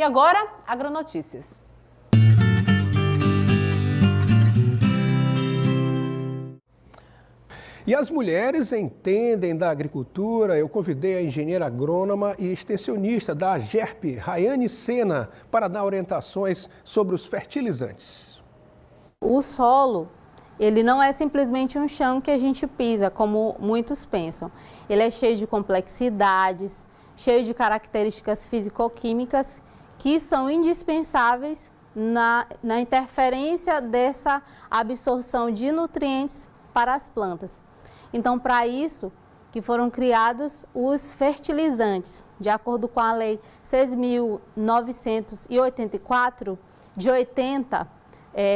E agora, Agronotícias. E as mulheres entendem da agricultura. Eu convidei a engenheira agrônoma e extensionista da AGERP, Rayane Sena, para dar orientações sobre os fertilizantes. O solo, ele não é simplesmente um chão que a gente pisa, como muitos pensam. Ele é cheio de complexidades, cheio de características físico-químicas que são indispensáveis na interferência dessa absorção de nutrientes para as plantas. Então, para isso que foram criados os fertilizantes, de acordo com a Lei 6.984, de 80,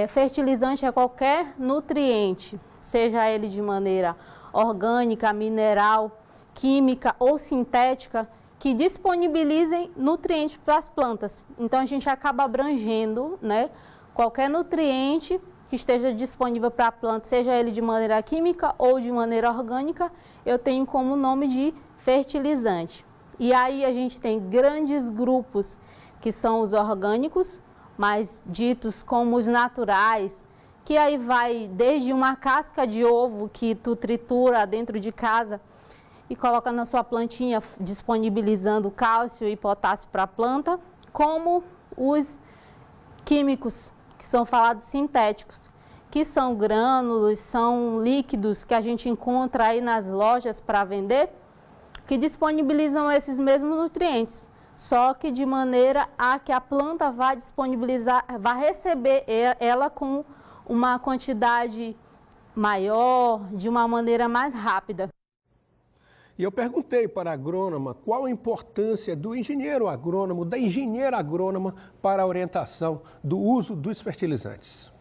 fertilizante é qualquer nutriente, seja ele de maneira orgânica, mineral, química ou sintética, que disponibilizem nutrientes para as plantas. Então, a gente acaba abrangendo, né, qualquer nutriente que esteja disponível para a planta, seja ele de maneira química ou de maneira orgânica, eu tenho como nome de fertilizante. E aí a gente tem grandes grupos que são os orgânicos, mais ditos como os naturais, que aí vai desde uma casca de ovo que tu tritura dentro de casa e coloca na sua plantinha, disponibilizando cálcio e potássio para a planta, como os químicos, que são falados sintéticos, que são grânulos, são líquidos que a gente encontra aí nas lojas para vender, que disponibilizam esses mesmos nutrientes, só que de maneira a que a planta vai disponibilizar, vai receber ela com uma quantidade maior, de uma maneira mais rápida. E eu perguntei para a agrônoma qual a importância do engenheiro agrônomo, da engenheira agrônoma para a orientação do uso dos fertilizantes.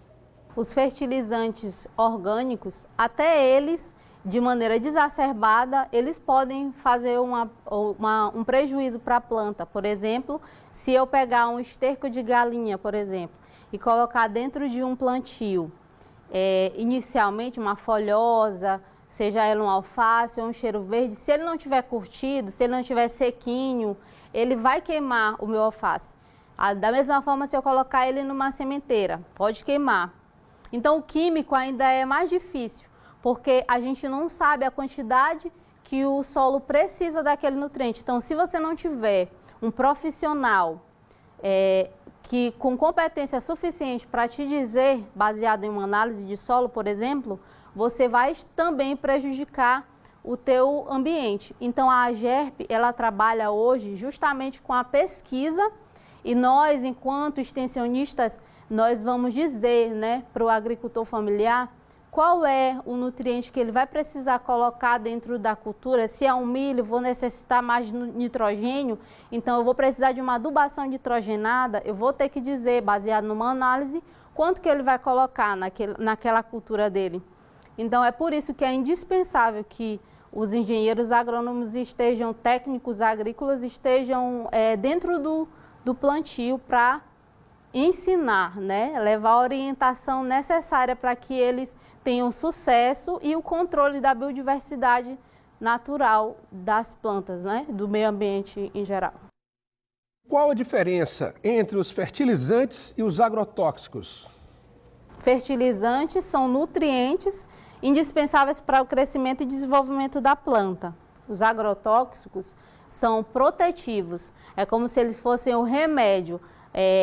Os fertilizantes orgânicos, até eles, de maneira exacerbada, eles podem fazer um prejuízo para a planta. Por exemplo, se eu pegar um esterco de galinha, por exemplo, e colocar dentro de um plantio, inicialmente uma folhosa, seja ela um alface ou um cheiro verde, se ele não tiver curtido, se ele não tiver sequinho, ele vai queimar o meu alface. Da mesma forma, se eu colocar ele numa sementeira, pode queimar. Então, o químico ainda é mais difícil, porque a gente não sabe a quantidade que o solo precisa daquele nutriente. Então, se você não tiver um profissional que com competência suficiente para te dizer, baseado em uma análise de solo, por exemplo, você vai também prejudicar o teu ambiente. Então, a AGERP, ela trabalha hoje justamente com a pesquisa e nós, enquanto extensionistas, nós vamos dizer, né, para o agricultor familiar qual é o nutriente que ele vai precisar colocar dentro da cultura. Se é um milho, vou necessitar mais de nitrogênio, então eu vou precisar de uma adubação nitrogenada, eu vou ter que dizer, baseado numa análise, quanto que ele vai colocar naquela cultura dele. Então, é por isso que é indispensável que os engenheiros agrônomos estejam, técnicos agrícolas, estejam dentro do plantio para ensinar, né? Levar a orientação necessária para que eles tenham sucesso e o controle da biodiversidade natural das plantas, né? Do meio ambiente em geral. Qual a diferença entre os fertilizantes e os agrotóxicos? Fertilizantes são nutrientes indispensáveis para o crescimento e desenvolvimento da planta. Os agrotóxicos são protetivos, é como se eles fossem um remédio.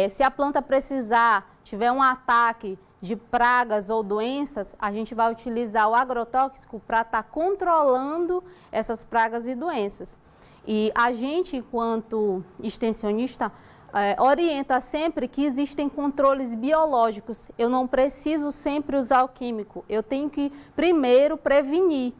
Se a planta precisar, tiver um ataque de pragas ou doenças, a gente vai utilizar o agrotóxico para estar controlando essas pragas e doenças. E a gente, enquanto extensionista, orienta sempre que existem controles biológicos. Eu não preciso sempre usar o químico, eu tenho que primeiro prevenir.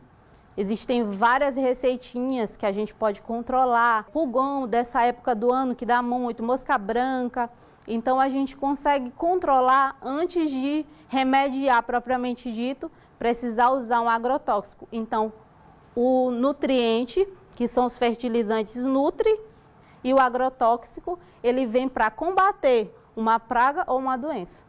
Existem várias receitinhas que a gente pode controlar, pulgão dessa época do ano que dá muito, mosca branca. Então a gente consegue controlar antes de remediar propriamente dito, precisar usar um agrotóxico. Então o nutriente, que são os fertilizantes, nutre, e o agrotóxico, ele vem para combater uma praga ou uma doença.